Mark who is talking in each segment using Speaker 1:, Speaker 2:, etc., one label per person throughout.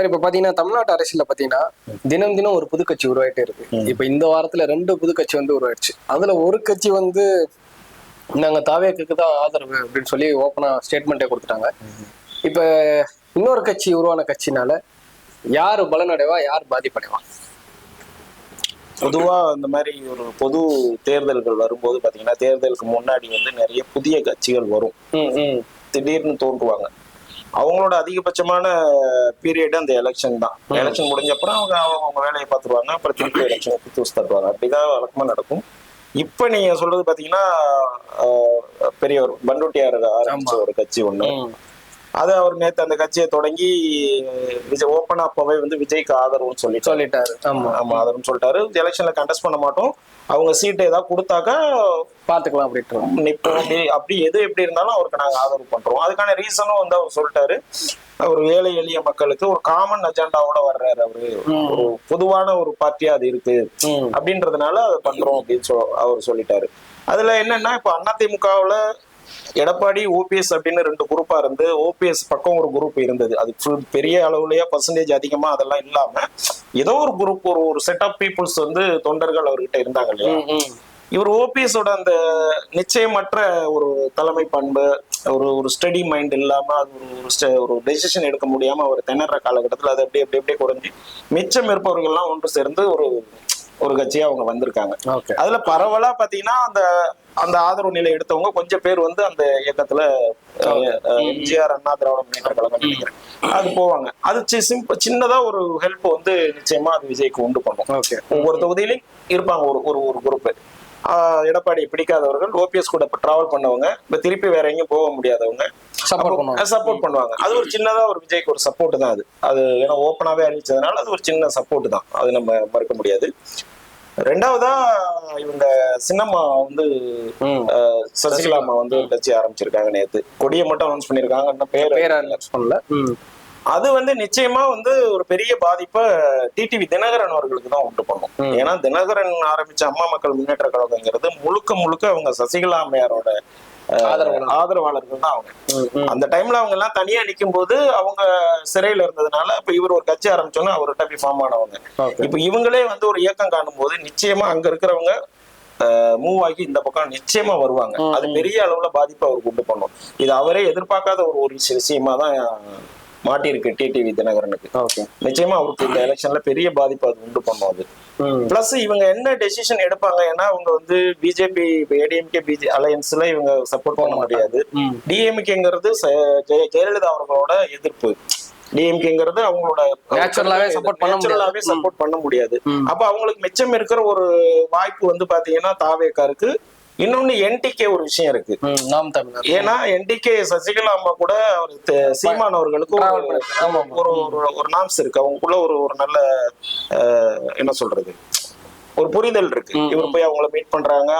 Speaker 1: Sir இப்ப பாத்தீங்கன்னா தமிழ்நாட்டு அரசியல்ல பாத்தீங்கன்னா தினம் தினம் ஒரு புது கட்சி உருவாயிட்டே இருக்கு. இப்ப இந்த வாரத்துல 2 புது கட்சி வந்து உருவாயிடுச்சு. அதுல ஒரு கட்சி வந்து நாங்க தாவேக்கு தான் ஆதரவு அப்படின்னு சொல்லி ஓப்பனா ஸ்டேட்மெண்ட்டே கொடுத்துட்டாங்க. இப்ப இன்னொரு கட்சி உருவான கட்சினால யாரு பலனடைவா, யார் பாதிப்படைவா?
Speaker 2: பொதுவா இந்த மாதிரி ஒரு பொது தேர்தல்கள் வரும்போது பாத்தீங்கன்னா தேர்தலுக்கு முன்னாடி வந்து நிறைய புதிய கட்சிகள் வரும், திடீர்னு தோன்றுவாங்க. அவங்களோட அதிகபட்சமான பீரியட் அந்த எலெக்ஷன் தான். எலெக்ஷன் முடிஞ்ச அப்புறம் அவங்க வேலையை பார்த்துருவாங்க, அப்புறம் திருப்பி எலெக்ஷனுக்கு தூசு தட்டுவாங்க. அப்படிதான் வழக்கமா நடக்கும். இப்ப நீங்க சொல்றது பாத்தீங்கன்னா பெரிய ஒரு பண்டூட்டியார் ஆரம்பிச்ச ஒரு கட்சி ஒண்ணு. அது அவர் நேத்து அந்த கட்சியை தொடங்கி விஜய் ஓப்பனா அப்பவே வந்து விஜய்க்கு ஆதரவுன்னு சொல்லிட்டாரு. ஆமா ஆதரவுன்னு சொல்லிட்டாரு. எலெக்ஷன்ல கண்டெஸ்ட் பண்ண மாட்டோம், அவங்க சீட்டை ஏதாவது கொடுத்தாக்கா
Speaker 1: பாத்துக்கலாம் அப்படின்ட்டு
Speaker 2: நிற்போம். அப்படி எது எப்படி இருந்தாலும் அவருக்கு நாங்க ஆதரவு பண்றோம். அதுக்கான ரீசனும் வந்து அவர் சொல்லிட்டாரு. ஒரு ஏழை எளிய மக்களுக்கு ஒரு காமன் அஜெண்டாவோட வர்றாரு அவரு. ஒரு பொதுவான ஒரு பார்ட்டியா அது இருக்கு அப்படின்றதுனால அதை பண்றோம் அப்படின்னு அவர் சொல்லிட்டாரு. அதுல என்னன்னா இப்ப அதிமுகவுல எடப்பாடி ஓபிஎஸ் அப்படின்னு 2 குரூப்பா இருந்து ஓபிஎஸ் பக்கம் ஒரு குரூப் இருந்தது. அது ஃபுல் பெரிய அளவுலயே பர்சன்டேஜ் அதிகமா அதெல்லாம் இல்லாம ஏதோ ஒரு குரூப் ஒரு செட் ஆஃப் பீப்புள்ஸ் வந்து தொண்டர்கள் அவர்கிட்ட இருந்தாங்க இல்லையா. இவர் ஓபிஎஸோட அந்த நிச்சயமற்ற ஒரு தலைமை பண்பு, ஒரு ஸ்டடி மைண்ட் இல்லாம அது ஒரு டெசிஷன் எடுக்க முடியாம அவர் திணற காலகட்டத்தில் அது அப்படியே குறைஞ்சி மிச்சம் இருப்பவர்கள்லாம் ஒன்று சேர்ந்து ஒரு கட்சியா அவங்க வந்திருக்காங்க. அதுல பரவலா பாத்தீங்கன்னா அந்த ஆதரவு நிலை எடுத்தவங்க கொஞ்சம் பேர் வந்து அந்த இயக்கத்துல எம்ஜிஆர் அண்ணா திராவிட முன்னேற்ற கழகம் நினைக்கிறேன் அது போவாங்க. அது சின்னதா ஒரு ஹெல்ப் வந்து நிச்சயமா அது விஜய்க்கு உண்டு பண்ணும். ஒவ்வொரு தொகுதியிலையும் இருப்பாங்க ஒரு குரூப். எடப்பாடி பிடிக்காதவர்கள் ஓபிஎஸ் கூட டிராவல் பண்ணவங்க இப்ப திருப்பி வேற எங்கேயும் போக முடியாதவங்க சப்போர்ட் பண்ணுவாங்க. அது ஒரு சின்னதா ஒரு விஜய்க்கு ஒரு சப்போர்ட் தான். அது ஏன்னா ஓப்பனாவே அறிவிச்சதுனால அது ஒரு சின்ன சப்போர்ட் தான், அது நம்ம மறுக்க முடியாது. ரெண்டாவதா இவங்க சின்னம்மா வந்து சசிகலாமா வந்து கட்சி ஆரம்பிச்சிருக்காங்க. நேத்து கொடியை மட்டும் அனௌன்ஸ் பண்ணிருக்காங்க, பேர் அது வந்து நிச்சயமா வந்து ஒரு பெரிய பாதிப்பை டிடிவி தினகரன் அவர்களுக்கு தான் உண்டு பண்ணும். ஏன்னா தினகரன் ஆரம்பிச்ச அம்மா மக்கள் முன்னேற்ற கழகங்கிறது முழுக்க அவங்க சசிகலா அம்மையாரோட ஆதரவாளர்கள் தான். அவங்க அந்த டைம்ல அவங்க எல்லாம் தனியா நிக்கும் போது அவங்க சிறையில இருந்ததுனால இப்ப இவர் ஒரு கட்சி ஆரம்பிச்சோன்னா அவர்கிட்ட போய் ஃபார்ம் ஆனவங்க. இப்ப இவங்களே வந்து ஒரு இயக்கம் காணும் போது நிச்சயமா அங்க இருக்கிறவங்க மூவ் ஆகி இந்த பக்கம் நிச்சயமா வருவாங்க. அது பெரிய அளவுல பாதிப்பு அவருக்கு உண்டு பண்ணும். இது அவரே எதிர்பார்க்காத ஒரு விஷயமா தான் மாட்டிருக்கு டிடிவி தினகரனுக்கு. நிச்சயமா அவருக்கு இந்த எலெக்ஷன்ல பெரிய பாதிப்பு அது உண்டு பண்ணும். அது பிளஸ் இவங்க என்ன டெசிஷன் எடுப்பாங்க, ஏன்னா அவங்க வந்து பிஜேபி ஏடிஎம்கே அலையன்ஸ்ல இவங்க சப்போர்ட் பண்ண முடியாது. டிஎம்கேங்கிறது ஜெயலலிதா அவர்களோட எதிர்ப்பு. டிஎம்கேங்கிறது அவங்களோட நேச்சுரலாவே சப்போர்ட் பண்ண முடியாது. அப்ப அவங்களுக்கு மிச்சம் இருக்கிற ஒரு வாய்ப்பு வந்து பாத்தீங்கன்னா தாவேக்காருக்கு. இன்னொன்னு என்டிகே ஒரு விஷயம் இருக்கு. ஏன்னா என்டிகே சசிகலா அம்மா கூட சீமான் அவர்களுக்கு ஒரு நாம்ஸ் இருக்கு. அவங்களுக்குள்ள ஒரு நல்ல என்ன சொல்றது ஒரு புரிதல் இருக்கு. இவர் போய் அவங்கள மீட் பண்றாங்க,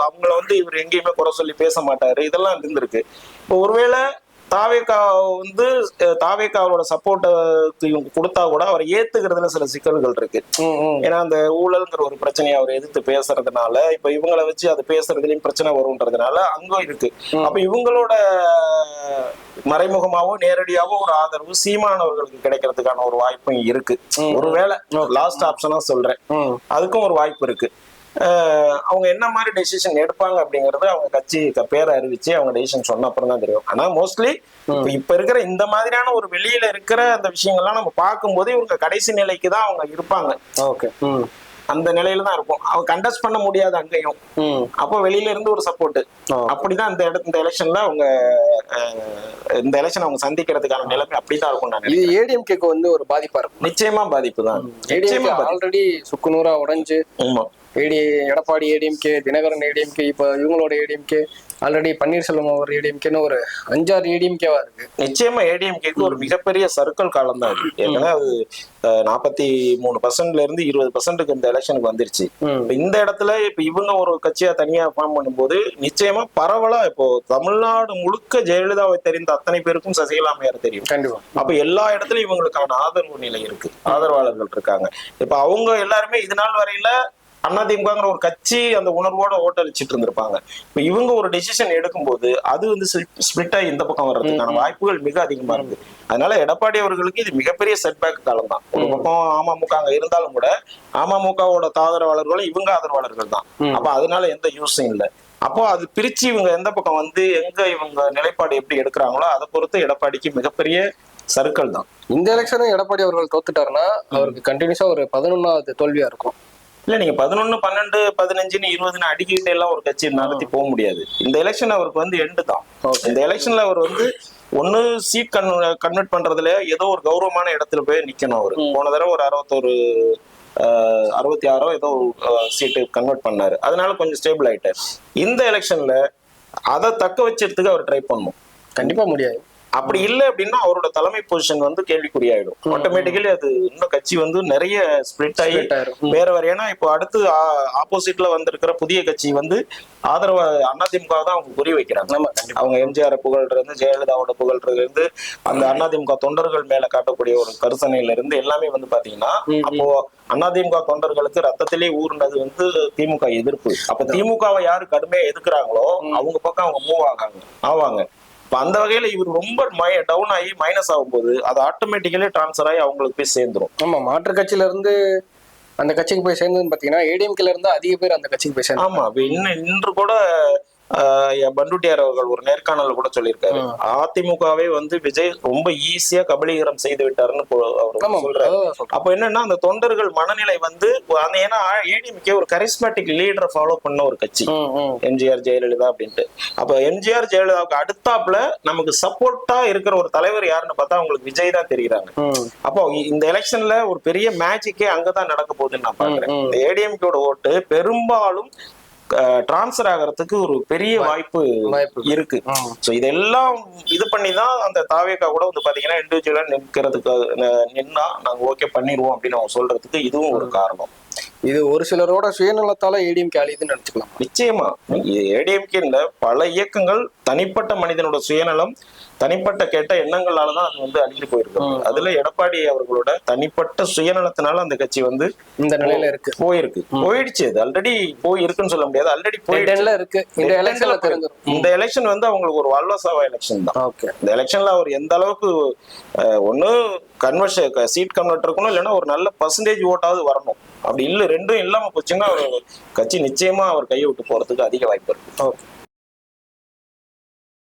Speaker 2: அவங்கள வந்து இவர் எங்கேயுமே குறை சொல்லி பேச மாட்டாரு, இதெல்லாம் இருந்திருக்கு. இப்போ ஒருவேளை தாவேக்காவோட சப்போர்ட்டை இவங்க கொடுத்தா கூட அவரை ஏத்துக்கிறதுல சில சிக்கல்கள் இருக்கு. ஏன்னா அந்த ஊழல்ங்கிற ஒரு பிரச்சனையை அவர் எதிர்த்து பேசுறதுனால இப்ப இவங்களை வச்சு அது பேசுறதுலயும் பிரச்சனை வரும்ன்றதுனால அங்க இருக்கு. அப்ப இவங்களோட மறைமுகமாவோ நேரடியாவோ ஒரு ஆதரவு சீமானவர்களுக்கு கிடைக்கிறதுக்கான ஒரு வாய்ப்பும் இருக்கு. ஒருவேளை லாஸ்ட் ஆப்ஷனா சொல்றேன், அதுக்கும் ஒரு வாய்ப்பு இருக்கு. அவங்க என்ன மாதிரி டெசிஷன் எடுப்பாங்க அப்படிங்கறது அவங்க கட்சி பேரை அறிவிச்சு அவங்க டெசிஷன் சொன்ன அப்புறம் தான் தெரியும். ஆனா மோஸ்ட்லி இப்ப இருக்கிற இந்த மாதிரியான ஒரு வெளியில இருக்கிற அந்த விஷயங்கள்லாம் நம்ம பார்க்கும்போது இவங்க கடைசி நிலைக்கு தான் அவங்க இருப்பாங்க. அந்த நிலையில தான் இருக்கும். அவங்க கண்டெஸ்ட் பண்ண முடியாது அங்கேயும். அப்போ வெளியில இருந்து ஒரு சப்போர்ட். அப்படிதான் இந்த எலெக்ஷன்ல அவங்க இந்த எலெக்ஷன் அவங்க சந்திக்கிறதுக்கான நிலைமை அப்படிதான் இருக்கும்.
Speaker 1: இது ஏடிஎம்கேக்கு வந்து ஒரு பாதிப்பா இருக்கும்.
Speaker 2: நிச்சயமா பாதிப்பு தான்.
Speaker 1: ஆல்ரெடி சுக்குநூறா உடைஞ்சு எடப்பாடி ஏடிஎம்கே, தினகரன் ஏடிஎம்கே, இப்ப இவங்களோட ஏடிஎம்கே, ஆல்ரெடி பன்னீர்செல்வம் அவர் ஏடிஎம்கேன்னு ஒரு 5-6 ஏடிஎம்கேவா இருக்கு.
Speaker 2: நிச்சயமா ஏடிஎம்கேக்கு ஒரு மிகப்பெரிய சர்க்கிள் காலம் தான் இருக்கு. ஏன்னா அது 43% இருந்து 20% இந்த எலெக்ஷனுக்கு வந்துருச்சு. இந்த இடத்துல இப்ப இவங்க ஒரு கட்சியா தனியா ஃபார்ம் பண்ணும்போது நிச்சயமா பரவலா இப்போ தமிழ்நாடு முழுக்க ஜெயலலிதாவை தெரிந்த அத்தனை பேருக்கும் சசிகலா அம்மையார் தெரியும்.
Speaker 1: கண்டிப்பா.
Speaker 2: அப்ப எல்லா இடத்துலயும் இவங்களுக்கான ஆதரவு நிலை இருக்கு, ஆதரவாளர்கள் இருக்காங்க. இப்ப அவங்க எல்லாருமே இது நாள் வரையில அதிமுகங்கிற ஒரு கட்சி அந்த உணர்வோட ஓட்டளிச்சிட்டு இருந்திருப்பாங்க. இப்ப இவங்க ஒரு டெசிஷன் எடுக்கும்போது அது வந்து ஸ்பிளிட் ஆகி இந்த பக்கம் வர்றதுக்கான வாய்ப்புகள் மிக அதிகமா இருக்கு. அதனால எடப்பாடி அவர்களுக்கு இது மிகப்பெரிய செட்பேக் காலம் தான். ஒரு பக்கம் அமமுக அங்க இருந்தாலும் கூட அமமுகவோட ஆதரவாளர்களும் இவங்க ஆதரவாளர்கள் தான். அப்ப அதனால எந்த யூஸும் இல்லை. அப்போ அது பிரிச்சு இவங்க எந்த பக்கம் வந்து எங்க இவங்க நிலைப்பாடு எப்படி எடுக்கிறாங்களோ அதை பொறுத்து எடப்பாடிக்கு மிகப்பெரிய சர்க்கிள் தான்.
Speaker 1: இந்த எலெக்ஷனும் எடப்பாடி அவர்கள் தோத்துட்டாருன்னா அவருக்கு கண்டினியூஸா ஒரு 11வது தோல்வியா இருக்கும்.
Speaker 2: இல்ல நீங்க 11, 12, 15, 20 அடிக்கிட்டே எல்லாம் ஒரு கட்சி நடத்தி போக முடியாது. இந்த எலெக்ஷன் அவருக்கு வந்து எண்டு தான். இந்த எலெக்ஷன்ல அவர் வந்து ஒண்ணு சீட் கன்வெர்ட் பண்றதுல ஏதோ ஒரு கௌரவமான இடத்துல போய் நிக்கணும். அவரு போன தடவை ஒரு 66 ஏதோ சீட்டு கன்வெர்ட் பண்ணாரு. அதனால கொஞ்சம் ஸ்டேபிள் ஆயிட்டாரு. இந்த எலெக்ஷன்ல அதை தக்க வச்சிருத்துக்கு அவர் ட்ரை பண்ணணும்.
Speaker 1: கண்டிப்பா முடியாது.
Speaker 2: அப்படி இல்லை அப்படின்னா அவரோட தலைமை பொசிஷன் வந்து கேள்விக்குறியாயிடும். ஆட்டோமேட்டிக்கலி அது இன்னும் கட்சி வந்து நிறைய ஸ்பிளிட் ஆகி வேற வேற. ஏன்னா இப்போ அடுத்து ஆப்போசிட்ல வந்திருக்கிற புதிய கட்சி வந்து ஆதரவு அதிமுக தான் அவங்க குறி வைக்கிறாங்க. அவங்க எம்ஜிஆர் புகழ்றது இருந்து, ஜெயலலிதாவோட புகழ்றது இருந்து, அந்த அதிமுக தொண்டர்கள் மேல காட்டக்கூடிய ஒரு கருசனையில இருந்து எல்லாமே வந்து பாத்தீங்கன்னா அப்போ அதிமுக தொண்டர்களுக்கு ரத்தத்திலே ஊர்னது வந்து திமுக எதிர்ப்பு. அப்ப திமுகவை யாரு கடுமையா எதிர்க்கிறாங்களோ அவங்க பக்கம் அவங்க மூவ் ஆவாங்க. அந்த வகையில இவர் ரொம்ப டவுன் ஆகி மைனஸ் ஆகும்போது அது ஆட்டோமேட்டிக்கலி டிரான்ஸ்பர் ஆகி அவங்களுக்கு போய் சேர்ந்துரும்.
Speaker 1: ஆமா, மாற்று கட்சியில இருந்து அந்த கட்சிக்கு போய் சேர்ந்ததுன்னு பாத்தீங்கன்னா ஏடிஎம்கேல இருந்து அதிக பேர் அந்த கட்சிக்கு போய் சேர்ந்து.
Speaker 2: ஆமா, இன்று கூட பண்டுட்டியார் அவர்கள் ஒரு நேர்காணல் கூட சொல்லியிருக்காரு, அதிமுகவே வந்து விஜய் ரொம்ப ஈஸியா கபலீகரம் செய்து விட்டாருன்னு அவர் சொல்றாரு. அப்ப என்னன்னா அந்த தொண்டர்கள் மனநிலை வந்து ஏன்னா ஏடிஎம்கே ஒரு கரிஸ்மேட்டிக் லீடரை ஃபாலோ பண்ண ஒரு கட்சி எம்ஜிஆர் ஜெயலலிதா அப்படின்ட்டு. அப்ப எம்ஜிஆர் ஜெயலலிதாவுக்கு அடுத்தாப்புல நமக்கு சப்போர்ட்டா இருக்கிற ஒரு தலைவர் யாருன்னு பார்த்தா அவங்களுக்கு விஜய் தான் தெரிகிறாங்க. அப்போ இந்த எலெக்ஷன்ல ஒரு பெரிய மேஜிக்கே அங்கதான் நடக்க போகுதுன்னு நான் பாக்குறேன். இந்த ஏடிஎம்கேட ஓட்டு பெரும்பாலும் டிரான்ஸ்பர் ஆகிறதுக்கு ஒரு பெரிய வாய்ப்பு இருக்கு. சோ இதெல்லாம் இது பண்ணிதான் அந்த தாவேகா கூட வந்து பாத்தீங்கன்னா இண்டிவிஜுவலா நிற்கிறதுக்கு நின்னா நாங்க ஓகே பண்ணிடுவோம் அப்படின்னு அவங்க சொல்றதுக்கு இதுவும் ஒரு காரணம்.
Speaker 1: இது ஒரு சிலரோட சுயநலத்தால ஏடிஎம்கே அழியுதுன்னு நினைச்சுக்கலாம்.
Speaker 2: நிச்சயமா ஏடிஎம்கே பல இயக்கங்கள் தனிப்பட்ட மனிதனோட சுயநலம், தனிப்பட்ட கெட்ட எண்ணங்களாலதான் அது வந்து அழிஞ்சு போயிருக்கு. அதுல எடப்பாடி அவர்களோட தனிப்பட்ட சுயநலத்தினால அந்த கட்சி வந்து இந்த நிலையில போயிடுச்சு. அது ஆல்ரெடி போயிருக்குன்னு சொல்ல முடியாது, ஆல்ரெடி
Speaker 1: இருக்கு.
Speaker 2: இந்த எலெக்ஷன் வந்து அவங்களுக்கு ஒரு வாழ்வாசாவா எலெக்ஷன் தான். இந்த எலெக்ஷன்ல அவர் எந்த அளவுக்கு ஒண்ணு சீட் கன்வெர்ட் இருக்கணும், இல்லைன்னா ஒரு நல்ல பர்சன்டேஜ் ஓட்டாவது வரணும். அப்படி இல்லை, ரெண்டும் இல்லாம போச்சுன்னா கட்சி நிச்சயமா அவர் கையை விட்டு போறதுக்கு அதிக வாய்ப்பு இருக்கு.